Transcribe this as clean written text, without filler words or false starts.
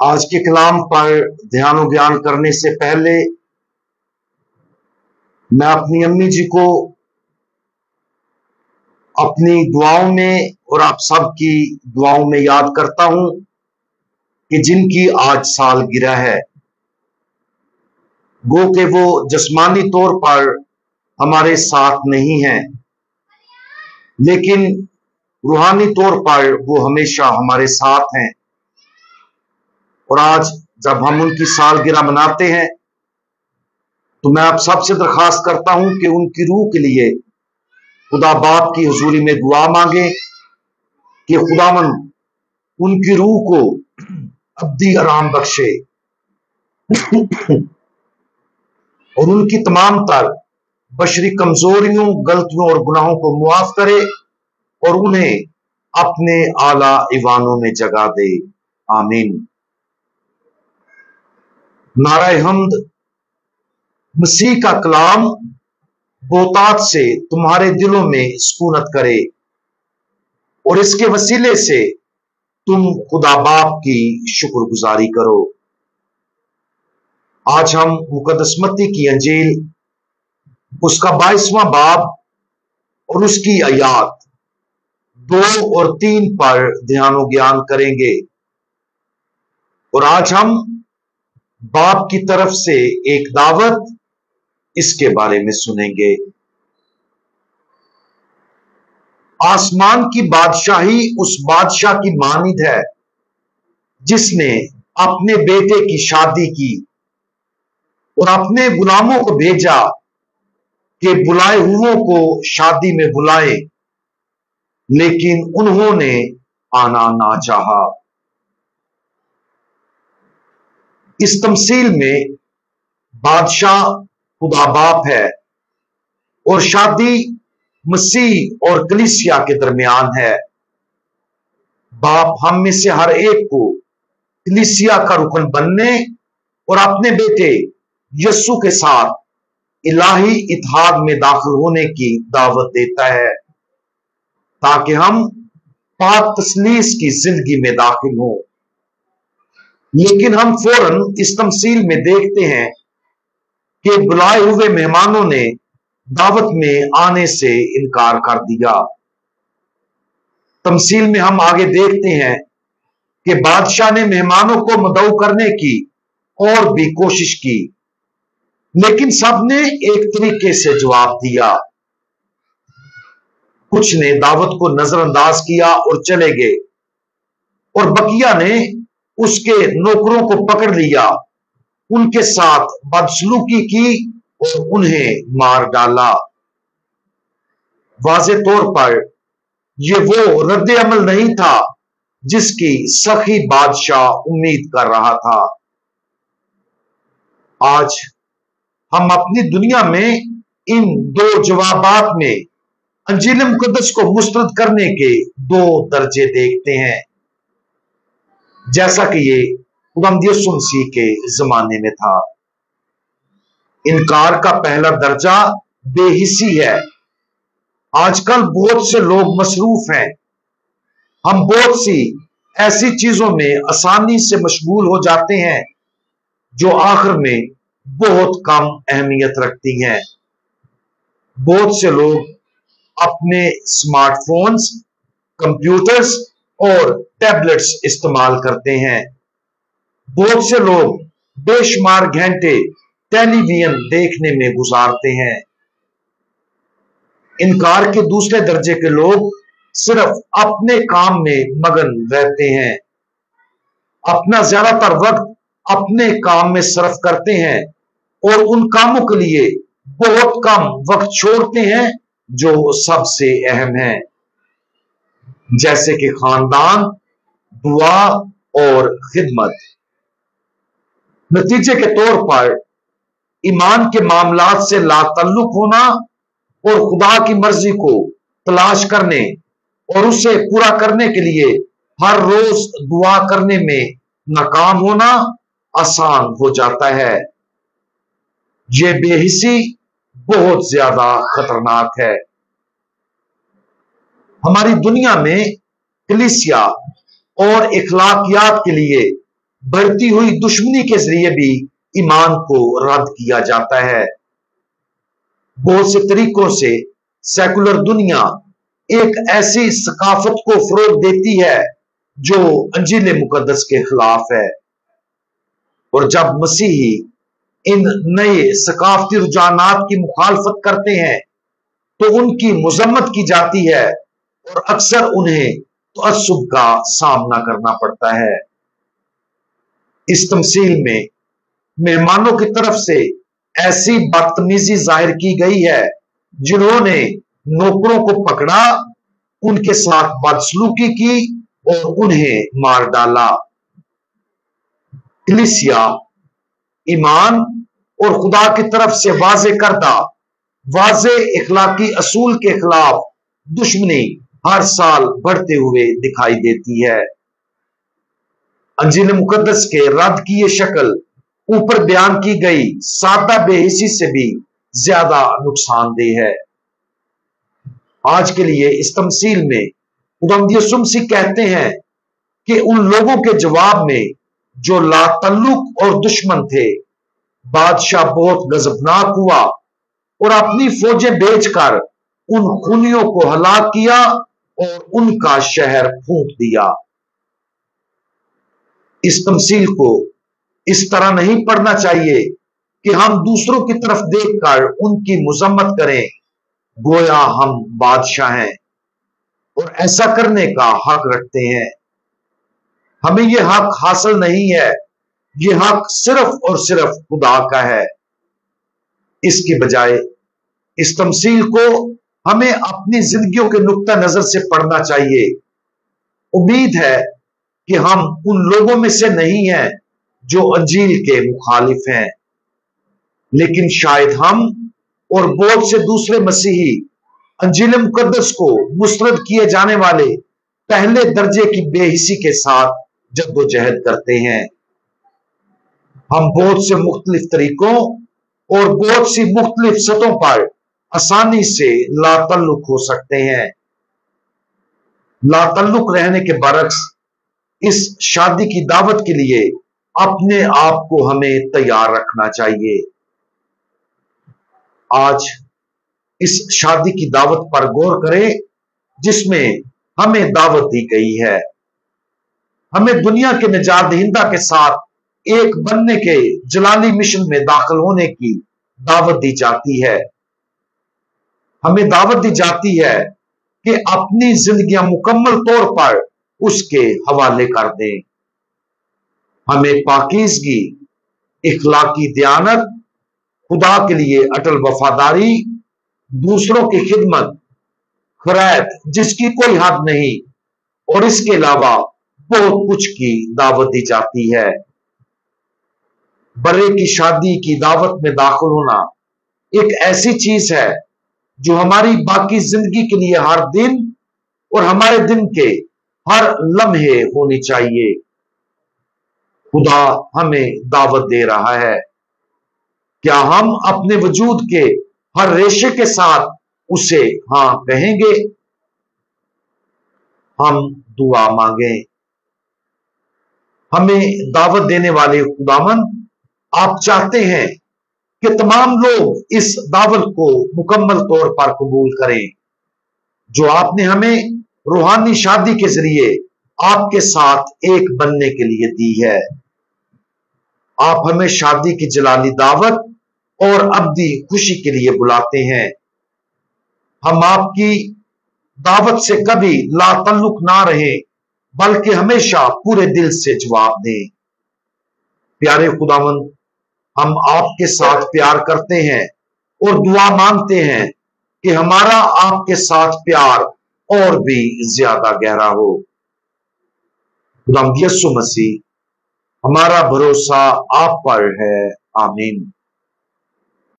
आज के कलाम पर ध्यान और ज्ञान करने से पहले मैं अपनी अम्मी जी को अपनी दुआओं में और आप सबकी दुआओं में याद करता हूं कि जिनकी आज सालगिरह है। गो के वो जिस्मानी तौर पर हमारे साथ नहीं हैं, लेकिन रूहानी तौर पर वो हमेशा हमारे साथ हैं। और आज जब हम उनकी सालगिरह मनाते हैं तो मैं आप सबसे दरखास्त करता हूं कि उनकी रूह के लिए खुदा बाप की हुजूरी में दुआ मांगे कि खुदावन उनकी रूह को अब्दी आराम बख्शे और उनकी तमाम तर बशरी कमजोरियों, गलतियों और गुनाहों को मुआफ करे और उन्हें अपने आला ईवानों में जगह दे। आमीन। नाराए हम्द। मसीह का कलाम बोतात से तुम्हारे दिलों में सुकूनत करे और इसके वसीले से तुम खुदा बाप की शुक्रगुजारी करो। आज हम मुकद्दस मत्ती की अंजील उसका 22वां बाब और उसकी आयात 2 और 3 पर ध्यान और ज्ञान करेंगे। और आज हम बाप की तरफ से एक दावत इसके बारे में सुनेंगे। आसमान की बादशाही उस बादशाह की मानिद है जिसने अपने बेटे की शादी की और अपने गुलामों को भेजा कि बुलाए हुओं को शादी में बुलाए, लेकिन उन्होंने आना ना चाहा। इस तमसील में बादशाह खुदा बाप है और शादी मसीह और कलीसिया के दरमियान है। बाप हम में से हर एक को कलीसिया का रुकन बनने और अपने बेटे यस्सु के साथ इलाही इत्तेहाद में दाखिल होने की दावत देता है ताकि हम पाक तसलीस की जिंदगी में दाखिल हों। लेकिन हम फौरन इस तमसील में देखते हैं कि बुलाए हुए मेहमानों ने दावत में आने से इनकार कर दिया। तमसील में हम आगे देखते हैं कि बादशाह ने मेहमानों को मदऊ करने की और भी कोशिश की, लेकिन सबने एक तरीके से जवाब दिया। कुछ ने दावत को नजरअंदाज किया और चले गए और बकिया ने उसके नौकरों को पकड़ लिया, उनके साथ बदसलूकी की और उन्हें मार डाला। वाज़े तौर पर यह वो रद्द अमल नहीं था जिसकी सखी बादशाह उम्मीद कर रहा था। आज हम अपनी दुनिया में इन 2 जवाबात में अंजील मुकद्दस को मुस्तरद करने के 2 दर्जे देखते हैं, जैसा कि ये खुदावंद यीशु मसीह के जमाने में था। इनकार का पहला दर्जा बेहिसी है। आजकल बहुत से लोग मसरूफ हैं। हम बहुत सी ऐसी चीजों में आसानी से मशगूल हो जाते हैं जो आखिर में बहुत कम अहमियत रखती हैं। बहुत से लोग अपने स्मार्टफोन्स, कंप्यूटर्स और टैबलेट्स इस्तेमाल करते हैं। बहुत से लोग बेशुमार घंटे टेलीविजन देखने में गुजारते हैं। इनकार के दूसरे दर्जे के लोग सिर्फ अपने काम में मगन रहते हैं, अपना ज्यादातर वक्त अपने काम में सर्फ करते हैं और उन कामों के लिए बहुत कम वक्त छोड़ते हैं जो सबसे अहम है, जैसे कि खानदान, दुआ और खिदमत। नतीजे के तौर पर ईमान के मामलात से लाताल्लुक होना और खुदा की मर्जी को तलाश करने और उसे पूरा करने के लिए हर रोज दुआ करने में नाकाम होना आसान हो जाता है। यह बेहिसी बहुत ज्यादा खतरनाक है। हमारी दुनिया में कलीसिया और इखलाकियात के लिए बढ़ती हुई दुश्मनी के जरिए भी ईमान को रद्द किया जाता है। बहुत से तरीकों से सेकुलर दुनिया एक ऐसी सकाफत को फरोग देती है जो अंजील मुकद्दस के खिलाफ है, और जब मसीही इन नए सकाफती रुझानात की मुखालफत करते हैं तो उनकी मजम्मत की जाती है और अक्सर उन्हें तअस्सुब का सामना करना पड़ता है। इस तमसील में मेहमानों की तरफ से ऐसी बदतमीजी जाहिर की गई है जिन्होंने नौकरों को पकड़ा, उनके साथ बदसलूकी की और उन्हें मार डाला। कलीसिया ईमान और खुदा की तरफ से वाजे करदा वाजे इखलाकी असूल के खिलाफ दुश्मनी हर साल बढ़ते हुए दिखाई देती है। अंजील मुकद्दस के रद्द की ये शक्ल ऊपर बयान की गई सादा बेहिसी से भी ज्यादा नुकसानदेह है। आज के लिए इस तमसील में खुदावंद यीशु मसीह कहते हैं कि उन लोगों के जवाब में जो लातल्लुक और दुश्मन थे, बादशाह बहुत गजबनाक हुआ और अपनी फौजें भेजकर उन खूनियों को हलाक किया और उनका शहर फूंक दिया। इस तमसील को इस तरह नहीं पढ़ना चाहिए कि हम दूसरों की तरफ देखकर उनकी मजम्मत करें गोया हम बादशाह हैं और ऐसा करने का हक रखते हैं। हमें यह हक हासिल नहीं है, यह हक सिर्फ और सिर्फ खुदा का है। इसके बजाय इस तमसील को हमें अपनी जिंदगियों के नुक्ता नजर से पढ़ना चाहिए। उम्मीद है कि हम उन लोगों में से नहीं हैं जो अंजील के मुखालिफ हैं, लेकिन शायद हम और बहुत से दूसरे मसीही अंजील मुकद्दस को मुस्तरद किए जाने वाले पहले दर्जे की बेहिसी के साथ जद्दोजहद करते हैं। हम बहुत से मुख्तलिफ तरीकों और बहुत सी मुख्तलिफ सतहों पर आसानी से लातल्लुक हो सकते हैं। लातल्लुक रहने के बरक्स इस शादी की दावत के लिए अपने आप को हमें तैयार रखना चाहिए। आज इस शादी की दावत पर गौर करें जिसमें हमें दावत दी गई है। हमें दुनिया के निजात दहिंदा के साथ एक बनने के जलाली मिशन में दाखिल होने की दावत दी जाती है। हमें दावत दी जाती है कि अपनी जिंदगियां मुकम्मल तौर पर उसके हवाले कर दें। हमें पाकीज़गी, इखलाकी दयानत, खुदा के लिए अटल वफादारी, दूसरों की खिदमत, खैरात जिसकी कोई हद नहीं और इसके अलावा बहुत कुछ की दावत दी जाती है। बड़े की शादी की दावत में दाखिल होना एक ऐसी चीज है जो हमारी बाकी जिंदगी के लिए हर दिन और हमारे दिन के हर लम्हे होनी चाहिए। खुदा हमें दावत दे रहा है। क्या हम अपने वजूद के हर रेशे के साथ उसे हां कहेंगे? हम दुआ मांगें। हमें दावत देने वाले खुदावंद, आप चाहते हैं कि तमाम लोग इस दावत को मुकम्मल तौर पर कबूल करें जो आपने हमें रूहानी शादी के जरिए आपके साथ एक बनने के लिए दी है। आप हमें शादी की जलाली दावत और अब्दी खुशी के लिए बुलाते हैं। हम आपकी दावत से कभी लातल्लुक ना रहे बल्कि हमेशा पूरे दिल से जवाब दें। प्यारे खुदावंद, हम आपके साथ प्यार करते हैं और दुआ मांगते हैं कि हमारा आपके साथ प्यार और भी ज्यादा गहरा हो। खुदावंद यीशु मसीह, हमारा भरोसा आप पर है। आमीन।